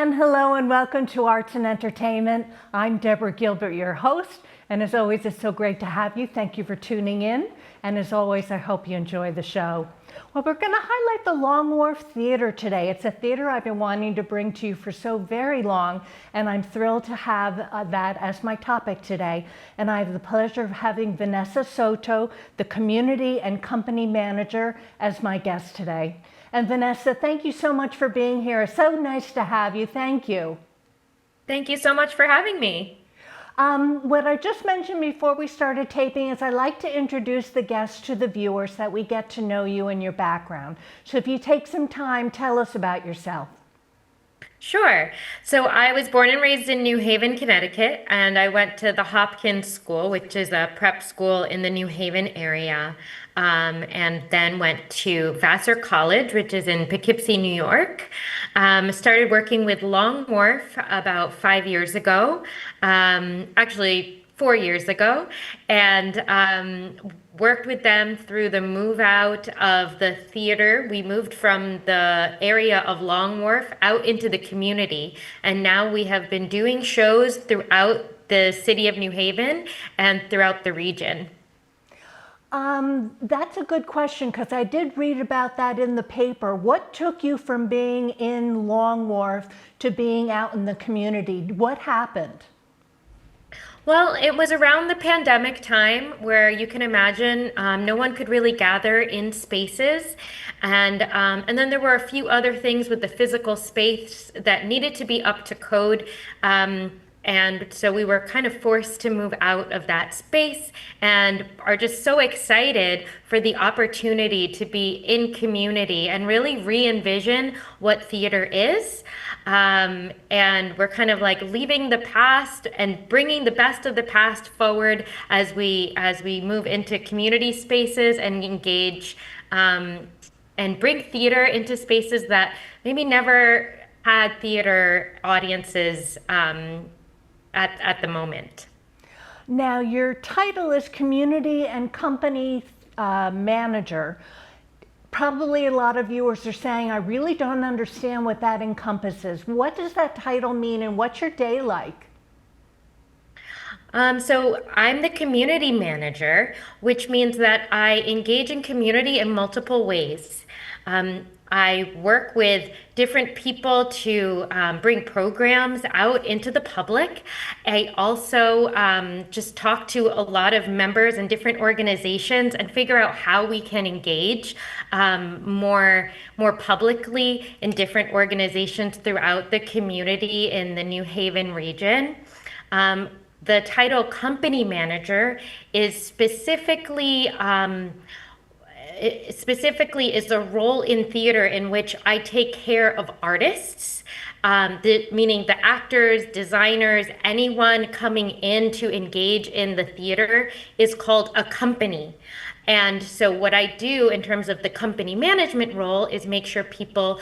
everyone. Hello and welcome to Arts and Entertainment. I'm Deborah Gilbert, your host. And as always, it's so great to have you. Thank you for tuning in. And as always, I hope you enjoy the show. Well, we're going to highlight the Long Wharf Theater today. It's a theater I've been wanting to bring to you for so very long, and I'm thrilled to have that as my topic today. And I have the pleasure of having Vanessa Soto, the Community and Company Manager, as my guest today. And Vanessa, thank you so much for being here. It's so nice to have you. Thank you. Thank you so much for having me. What I just mentioned before we started taping is I like to introduce the guests to the viewers so that we get to know you and your background. So if you take some time, tell us about yourself. Sure. So I was born and raised in New Haven, Connecticut, and I went to the Hopkins School, which is a prep school in the New Haven area, and then went to Vassar College, which is in Poughkeepsie, New York. Started working with Long Wharf about 5 years ago, actually 4 years ago, and worked with them through the move out of the theater. We moved from the area of Long Wharf out into the community, and now we have been doing shows throughout the city of New Haven and throughout the region. That's a good question because I did read about that in the paper. What took you from being in Long Wharf to being out in the community? What happened? Well, it was around the pandemic time where you can imagine no one could really gather in spaces. And then there were a few other things with the physical space that needed to be up to code. And so we were kind of forced to move out of that space and are just so excited for the opportunity to be in community and really re-envision what theater is. And we're kind of like leaving the past and bringing the best of the past forward as we move into community spaces and engage and bring theater into spaces that maybe never had theater audiences at the moment. Now, your title is Community and Company Manager. Probably a lot of viewers are saying, I really don't understand what that encompasses. What does that title mean and what's your day like? So I'm the community manager, which means that I engage in community in multiple ways. I work with different people to bring programs out into the public. I also just talk to a lot of members and different organizations and figure out how we can engage more publicly in different organizations throughout the community in the New Haven region. The title company manager is specifically is a role in theater in which I take care of artists, meaning the actors, designers, anyone coming in to engage in the theater is called a company. And so what I do in terms of the company management role is make sure people,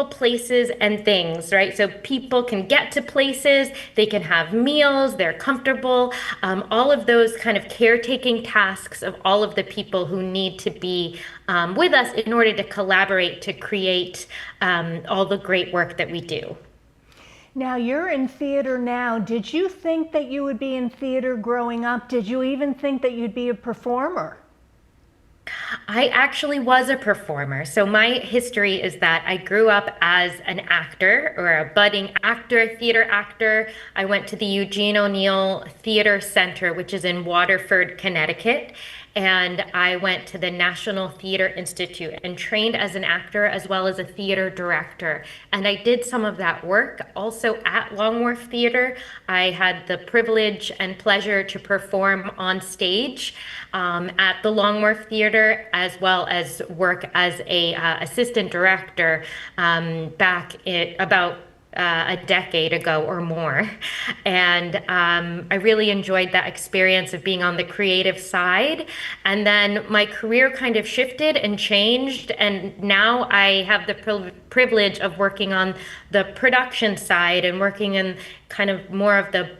places, and things, right? So people can get to places, they can have meals, they're comfortable, all of those kind of caretaking tasks of all of the people who need to be with us in order to collaborate to create all the great work that we do. Now, you're in theater now. Did you think that you would be in theater growing up? Did you even think that you'd be a performer? I actually was a performer. So my history is that I grew up as an actor or a budding actor, theater actor. I went to the Eugene O'Neill Theater Center, which is in Waterford, Connecticut. And I went to the National Theater Institute and trained as an actor as well as a theater director. And I did some of that work also at Long Wharf Theater. I had the privilege and pleasure to perform on stage at the Long Wharf Theater, as well as work as a assistant director back about a decade ago or more. And I really enjoyed that experience of being on the creative side. And then my career kind of shifted and changed. And now I have the privilege of working on the production side and working in kind of more of the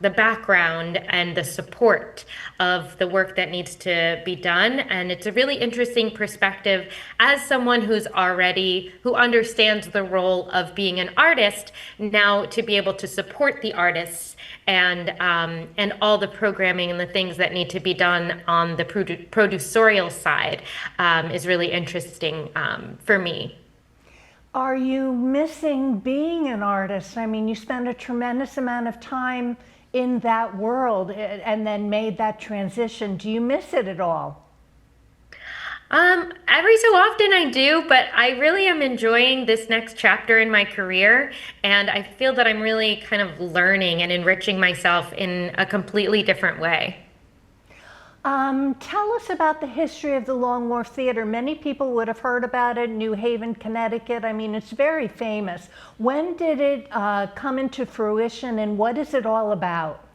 the background and the support of the work that needs to be done. And it's a really interesting perspective as someone who understands the role of being an artist, now to be able to support the artists and all the programming and the things that need to be done on the producerial side is really interesting for me. Are you missing being an artist? I mean, you spend a tremendous amount of time in that world and then made that transition. Do you miss it at all? Every so often I do, but I really am enjoying this next chapter in my career, and I feel that I'm really kind of learning and enriching myself in a completely different way. Tell us about the history of the Long Wharf Theater. Many people would have heard about it, New Haven, Connecticut. I mean, it's very famous. When did it come into fruition, and what is it all about?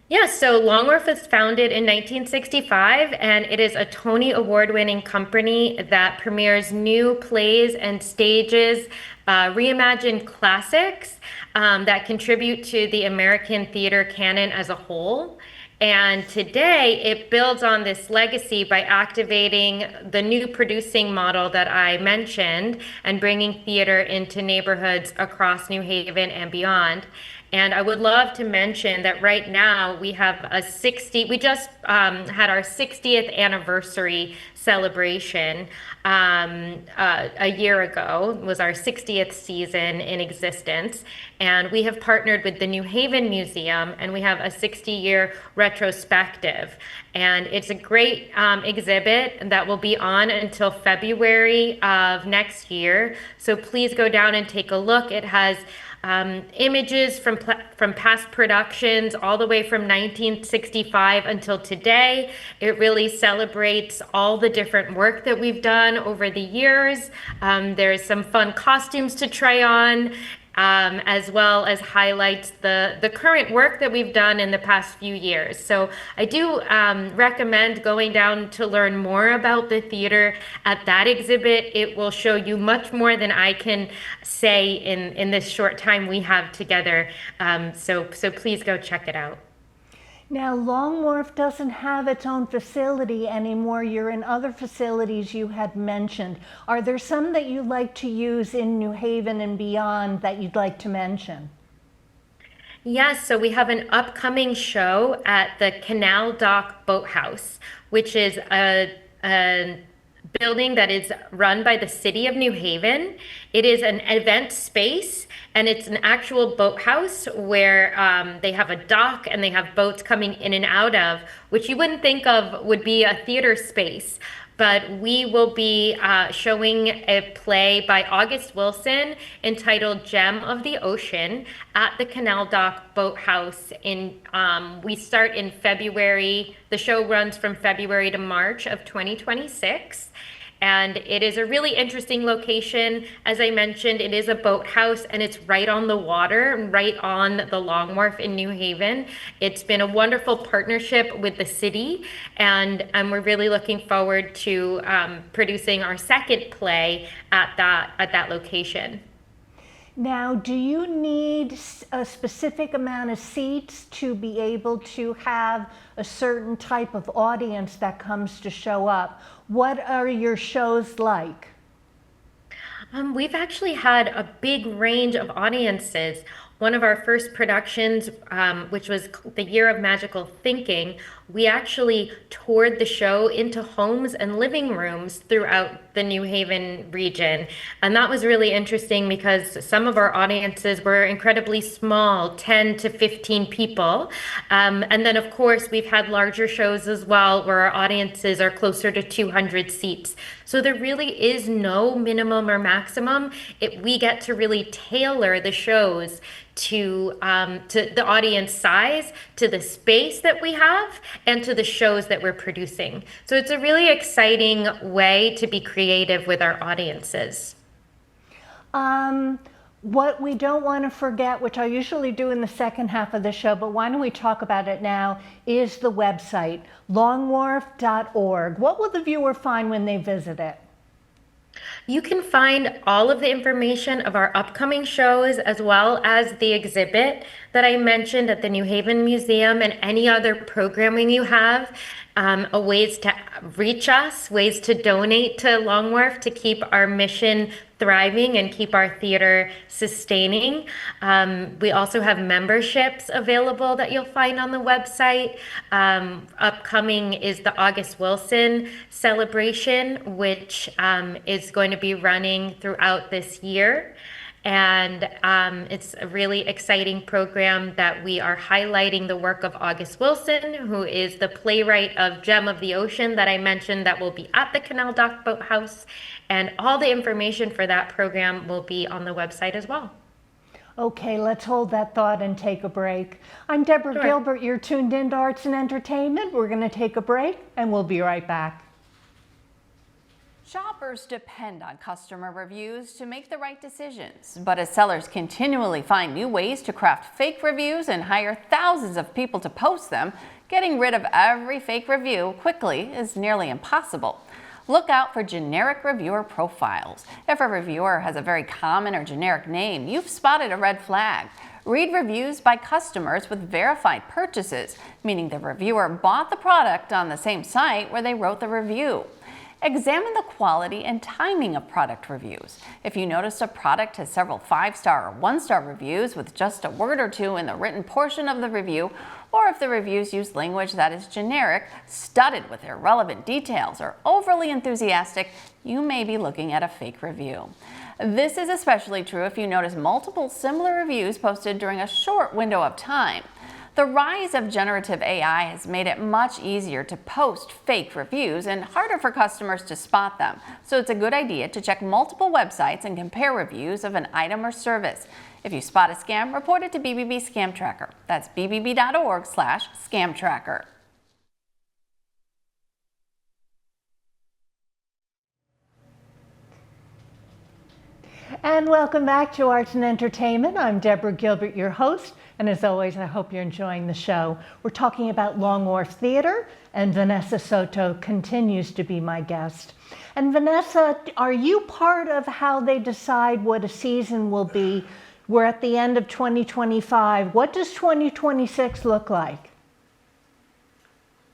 Yeah, so Long Wharf was founded in 1965, and it is a Tony Award-winning company that premieres new plays and stages, reimagined classics that contribute to the American theater canon as a whole. And today it builds on this legacy by activating the new producing model that I mentioned and bringing theater into neighborhoods across New Haven and beyond. And I would love to mention that right now we just had our 60th anniversary celebration a year ago. It was our 60th season in existence. And we have partnered with the New Haven Museum, and we have a 60-year retrospective. And it's a great exhibit that will be on until February of next year. So please go down and take a look. It has images from past productions all the way from 1965 until today. It really celebrates all the different work that we've done over the years. There's some fun costumes to try on, as well as highlights the current work that we've done in the past few years. So I do recommend going down to learn more about the theater at that exhibit. It will show you much more than I can say in this short time we have together. So please go check it out. Now, Long Wharf doesn't have its own facility anymore. You're in other facilities you had mentioned. Are there some that you like to use in New Haven and beyond that you'd like to mention? Yes, so we have an upcoming show at the Canal Dock Boathouse, which is a building that is run by the city of New Haven. It is an event space, and it's an actual boathouse where they have a dock and they have boats coming in and out of, which you wouldn't think of would be a theater space. But we will be showing a play by August Wilson entitled Gem of the Ocean at the Canal Dock Boathouse. We start in February. The show runs from February to March of 2026. And it is a really interesting location. As I mentioned, it is a boathouse and it's right on the water, right on the Long Wharf in New Haven. It's been a wonderful partnership with the city, and we're really looking forward to producing our second play at that location. Now, do you need a specific amount of seats to be able to have a certain type of audience that comes to show up? What are your shows like? We've actually had a big range of audiences. One of our first productions, which was the Year of Magical Thinking, we actually toured the show into homes and living rooms throughout the New Haven region. And that was really interesting because some of our audiences were incredibly small, 10 to 15 people. And then, of course, we've had larger shows as well where our audiences are closer to 200 seats. So there really is no minimum or maximum. We get to really tailor the shows to the audience size, to the space that we have, and to the shows that we're producing. So it's a really exciting way to be creative with our audiences. What we don't want to forget, which I usually do in the second half of the show, but why don't we talk about it now, is the website, longwharf.org. What will the viewer find when they visit it? You can find all of the information of our upcoming shows as well as the exhibit that I mentioned at the New Haven Museum and any other programming you have. Ways to reach us, ways to donate to Long Wharf to keep our mission thriving and keep our theater sustaining. We also have memberships available that you'll find on the website. Upcoming is the August Wilson celebration, which is going to be running throughout this year. And it's a really exciting program that we are highlighting the work of August Wilson, who is the playwright of Gem of the Ocean that I mentioned that will be at the Canal Dock Boathouse. And all the information for that program will be on the website as well. Okay, let's hold that thought and take a break. I'm Deborah Sure. Gilbert. You're tuned into Arts and Entertainment. We're going to take a break and we'll be right back. Shoppers depend on customer reviews to make the right decisions, but as sellers continually find new ways to craft fake reviews and hire thousands of people to post them, getting rid of every fake review quickly is nearly impossible. Look out for generic reviewer profiles. If a reviewer has a very common or generic name, you've spotted a red flag. Read reviews by customers with verified purchases, meaning the reviewer bought the product on the same site where they wrote the review. Examine the quality and timing of product reviews. If you notice a product has several 5-star or 1-star reviews with just a word or two in the written portion of the review, or if the reviews use language that is generic, studded with irrelevant details, or overly enthusiastic, you may be looking at a fake review. This is especially true if you notice multiple similar reviews posted during a short window of time. The rise of generative AI has made it much easier to post fake reviews and harder for customers to spot them. So it's a good idea to check multiple websites and compare reviews of an item or service. If you spot a scam, report it to BBB Scam Tracker. That's bbb.org/scam tracker. And welcome back to Arts and Entertainment. I'm Deborah Gilbert, your host, and as always, I hope you're enjoying the show. We're talking about Long Wharf Theater, and Vanessa Soto continues to be my guest. And Vanessa, are you part of how they decide what a season will be? We're at the end of 2025. What does 2026 look like?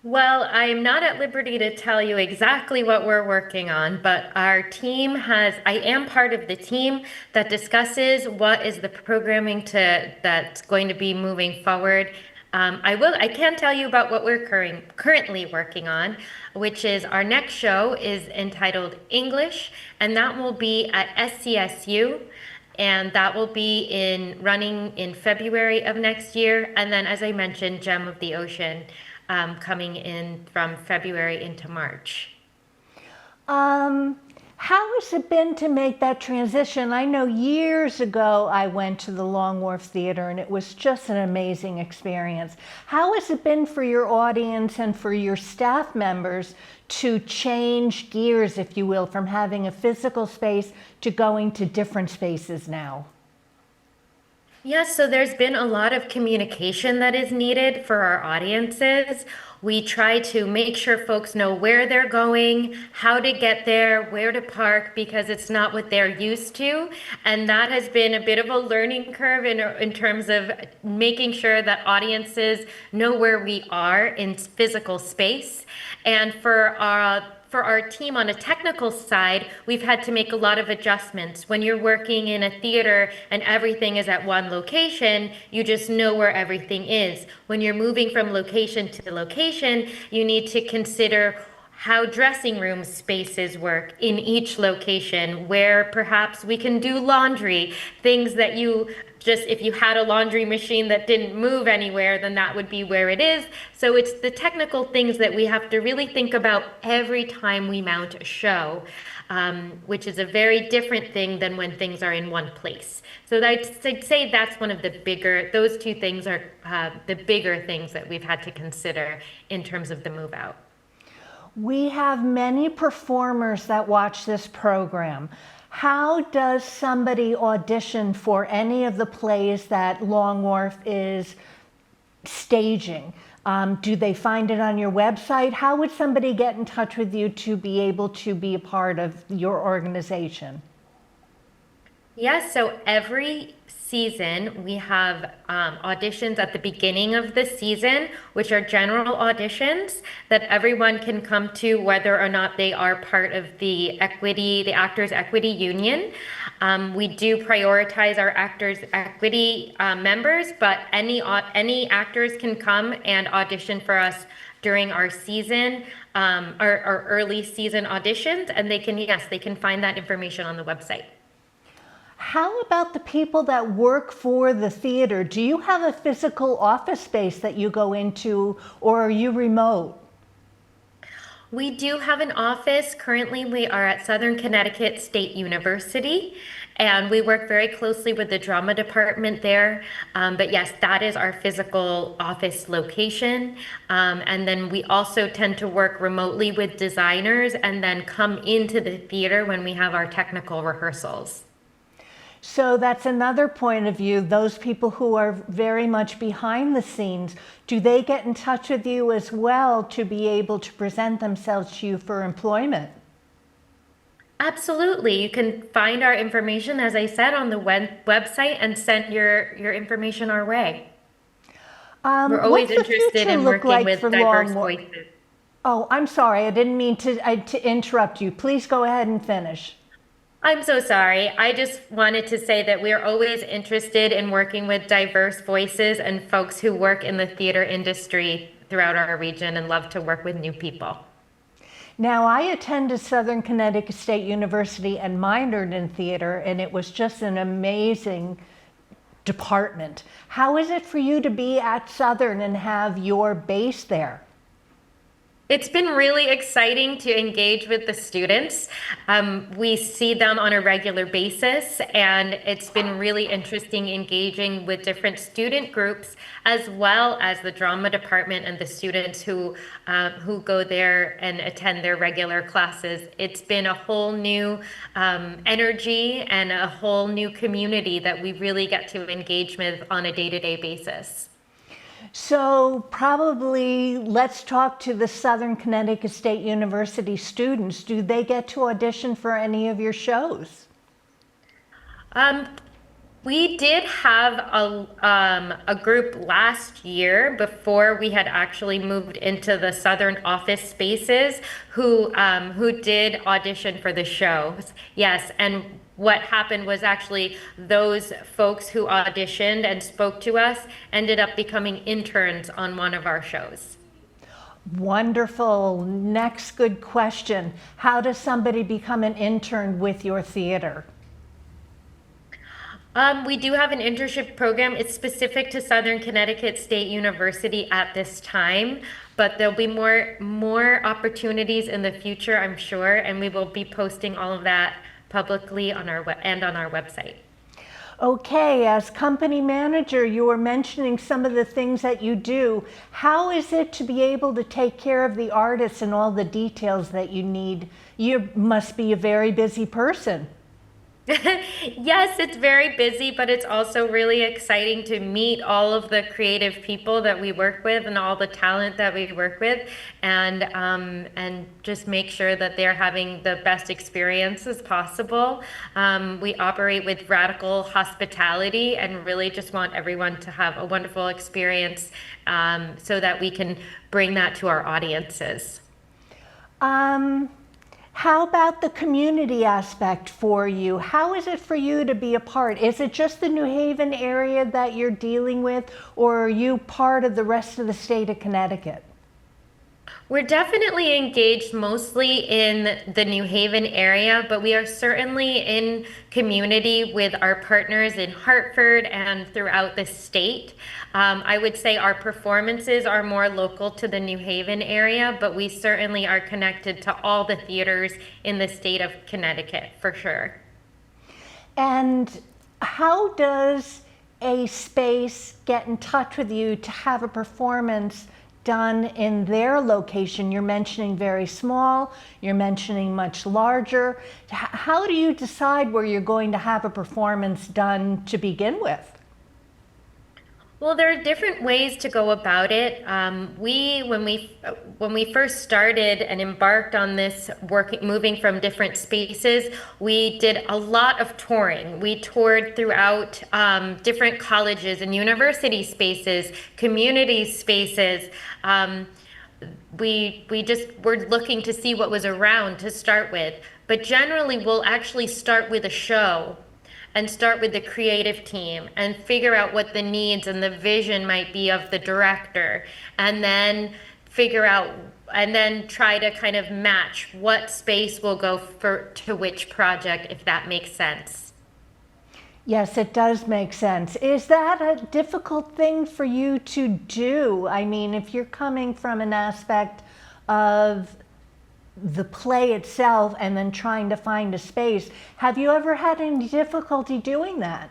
Well, I am not at liberty to tell you exactly what we're working on, but our team I am part of the team that discusses what is the programming that's going to be moving forward. I can tell you about what we're currently working on, which is our next show is entitled English, and that will be at SCSU. And that will be running in February of next year. And then, as I mentioned, Gem of the Ocean coming in from February into March. How has it been to make that transition? I know years ago I went to the Long Wharf Theater and it was just an amazing experience. How has it been for your audience and for your staff members to change gears, if you will, from having a physical space to going to different spaces now? Yes, so there's been a lot of communication that is needed for our audiences. We try to make sure folks know where they're going, how to get there, where to park, because it's not what they're used to. And that has been a bit of a learning curve in terms of making sure that audiences know where we are in physical space. And for our team on a technical side, we've had to make a lot of adjustments. When you're working in a theater and everything is at one location, you just know where everything is. When you're moving from location to location, you need to consider how dressing room spaces work in each location, where perhaps we can do laundry, things that if you had a laundry machine that didn't move anywhere, then that would be where it is. So it's the technical things that we have to really think about every time we mount a show, which is a very different thing than when things are in one place. So I'd say that's one of those two things are the bigger things that we've had to consider in terms of the move out. We have many performers that watch this program. How does somebody audition for any of the plays that Long Wharf is staging? Do they find it on your website? How would somebody get in touch with you to be able to be a part of your organization? Yes, so every season we have auditions at the beginning of the season, which are general auditions that everyone can come to, whether or not they are part of the Actors Equity Union. We do prioritize our Actors Equity members, but any actors can come and audition for us during our season, our early season auditions, and they can find that information on the website. How about the people that work for the theater? Do you have a physical office space that you go into, or are you remote? We do have an office. Currently, we are at Southern Connecticut State University, and we work very closely with the drama department there. But yes, that is our physical office location. And then we also tend to work remotely with designers and then come into the theater when we have our technical rehearsals. So that's another point of view. Those people who are very much behind the scenes, do they get in touch with you as well to be able to present themselves to you for employment? Absolutely. You can find our information, as I said, on the website and send your information our way. We're always interested in working with diverse voices. Oh, I'm sorry. I didn't mean to interrupt you. Please go ahead and finish. I'm so sorry. I just wanted to say that we are always interested in working with diverse voices and folks who work in the theater industry throughout our region and love to work with new people. Now, I attended Southern Connecticut State University and minored in theater, and it was just an amazing department. How is it for you to be at Southern and have your base there? It's been really exciting to engage with the students. We see them on a regular basis, and it's been really interesting engaging with different student groups, as well as the drama department and the students who go there and attend their regular classes. It's been a whole new energy and a whole new community that we really get to engage with on a day-to-day basis. So probably let's talk to the Southern Connecticut State University students. Do they get to audition for any of your shows? We did have a group last year before we had actually moved into the Southern office spaces who did audition for the shows. Yes, and what happened was actually those folks who auditioned and spoke to us ended up becoming interns on one of our shows. Wonderful. Next good question. How does somebody become an intern with your theater? We do have an internship program. It's specific to Southern Connecticut State University at this time, but there'll be more opportunities in the future, I'm sure, and we will be posting all of that publicly on our website. Okay, as company manager, you were mentioning some of the things that you do. How is it to be able to take care of the artists and all the details that you need? You must be a very busy person. Yes, it's very busy, but it's also really exciting to meet all of the creative people that we work with and all the talent that we work with, and just make sure that they're having the best experience as possible. We operate with radical hospitality and really just want everyone to have a wonderful experience, so that we can bring that to our audiences. How about the community aspect for you? How is it for you to be a part? Is it just the New Haven area that you're dealing with, or are you part of the rest of the state of Connecticut? We're definitely engaged mostly in the New Haven area, but we are certainly in community with our partners in Hartford and throughout the state. I would say our performances are more local to the New Haven area, but we certainly are connected to all the theaters in the state of Connecticut, for sure. And how does a space get in touch with you to have a performance done in their location? You're mentioning very small, you're mentioning much larger. How do you decide where you're going to have a performance done to begin with? Well, there are different ways to go about it. When we first started and embarked on this moving from different spaces, we did a lot of touring. We toured throughout different colleges and university spaces, community spaces. We just were looking to see what was around to start with. But generally, we'll actually start with a show and start with the creative team and figure out what the needs and the vision might be of the director, and then try to kind of match what space will go to which project, if that makes sense. Yes, it does make sense. Is that a difficult thing for you to do? I mean, if you're coming from an aspect of the play itself and then trying to find a space, have you ever had any difficulty doing that?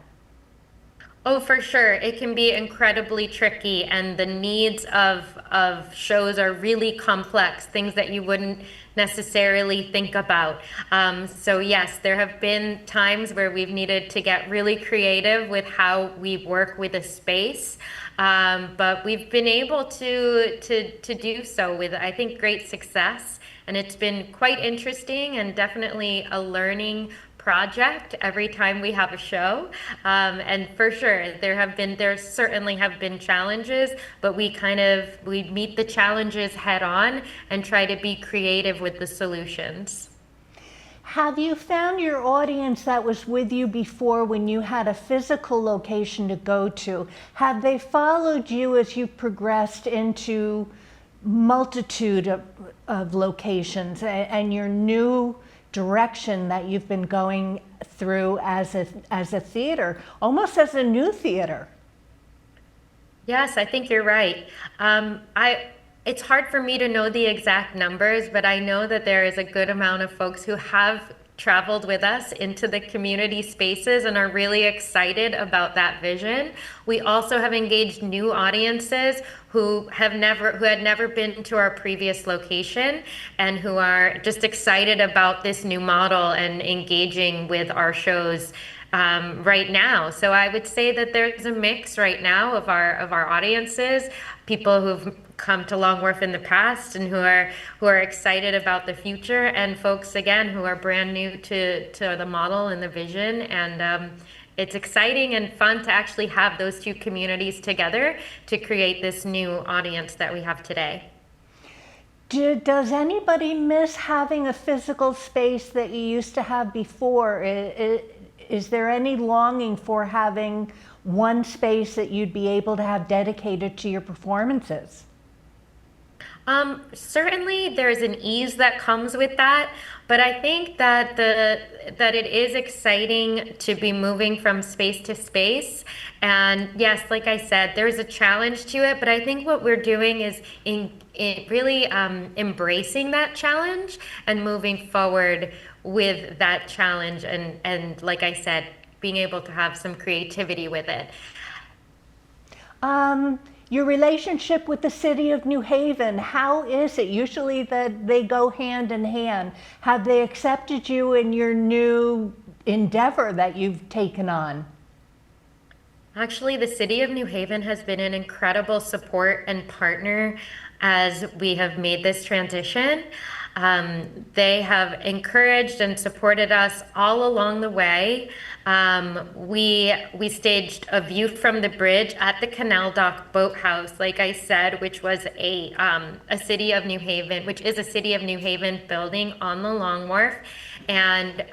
Oh, for sure. It can be incredibly tricky, and the needs of shows are really complex, things that you wouldn't necessarily think about. So yes, there have been times where we've needed to get really creative with how we work with a space. But we've been able to do so with, I think, great success. And it's been quite interesting and definitely a learning project every time we have a show. And for sure, there certainly have been challenges, but we meet the challenges head on and try to be creative with the solutions. Have you found your audience that was with you before when you had a physical location to go to? Have they followed you as you progressed into multitude of locations and your new direction that you've been going through as a theater, almost as a new theater? Yes, I think you're right. It's hard for me to know the exact numbers, but I know that there is a good amount of folks who have traveled with us into the community spaces and are really excited about that vision. We also have engaged new audiences who had never been to our previous location and who are just excited about this new model and engaging with our shows right now. So I would say that there's a mix right now of our audiences, people who've come to Long Wharf in the past and who are excited about the future, and folks again who are brand new to the model and the vision. And it's exciting and fun to actually have those two communities together to create this new audience that we have today. Does anybody miss having a physical space that you used to have before? Is there any longing for having one space that you'd be able to have dedicated to your performances? Certainly there's an ease that comes with that, but I think that it is exciting to be moving from space to space. And yes, like I said, there's a challenge to it, but I think what we're doing is really embracing that challenge and moving forward with that challenge, and like I said, being able to have some creativity with it. Your relationship with the city of New Haven, how is it? Usually that they go hand in hand. Have they accepted you in your new endeavor that you've taken on? Actually, the city of New Haven has been an incredible support and partner as we have made this transition. They have encouraged and supported us all along the way. We staged a view from the bridge at the Canal Dock Boathouse, like I said, which was a city of New Haven, which is a city of New Haven building on the Long Wharf. And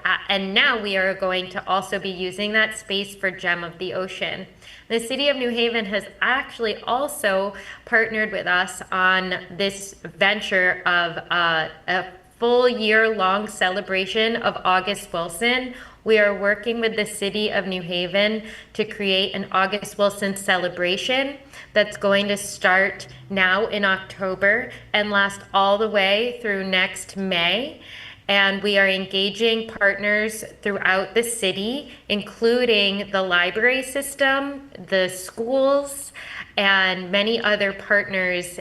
now we are going to also be using that space for Gem of the Ocean. The City of New Haven has actually also partnered with us on this venture of a full year-long celebration of August Wilson. We are working with the City of New Haven to create an August Wilson celebration that's going to start now in October and last all the way through next May. And we are engaging partners throughout the city, including the library system, the schools, and many other partners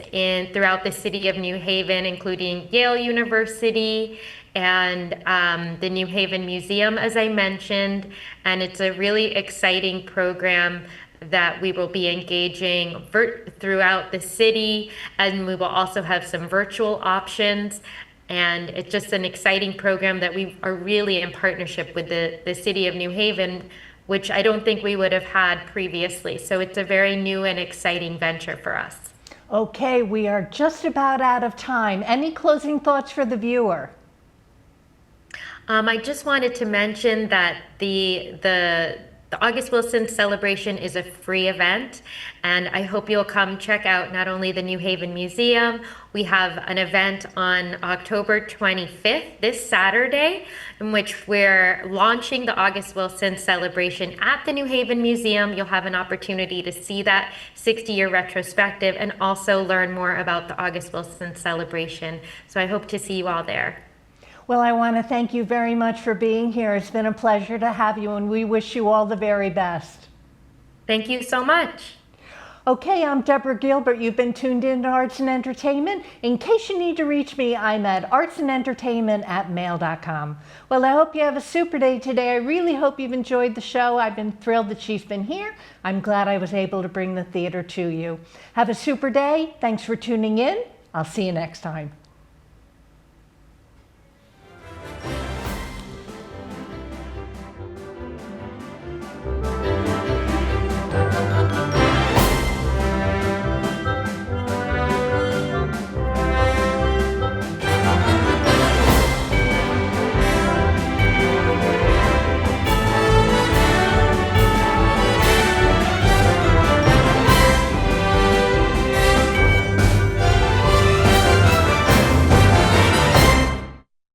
throughout the city of New Haven, including Yale University and the New Haven Museum, as I mentioned. And it's a really exciting program that we will be engaging throughout the city, and we will also have some virtual options. And it's just an exciting program that we are really in partnership with the City of New Haven, which I don't think we would have had previously. So it's a very new and exciting venture for us. Okay, we are just about out of time. Any closing thoughts for the viewer? I just wanted to mention that the August Wilson celebration is a free event, and I hope you'll come check out not only the New Haven Museum. We have an event on October 25th, this Saturday, in which we're launching the August Wilson celebration at the New Haven Museum. You'll have an opportunity to see that 60-year retrospective and also learn more about the August Wilson celebration. So I hope to see you all there. Well, I want to thank you very much for being here. It's been a pleasure to have you, and we wish you all the very best. Thank you so much. Okay, I'm Deborah Gilbert. You've been tuned in to Arts and Entertainment. In case you need to reach me, I'm at artsandentertainment@mail.com. Well, I hope you have a super day today. I really hope you've enjoyed the show. I've been thrilled that she's been here. I'm glad I was able to bring the theater to you. Have a super day. Thanks for tuning in. I'll see you next time.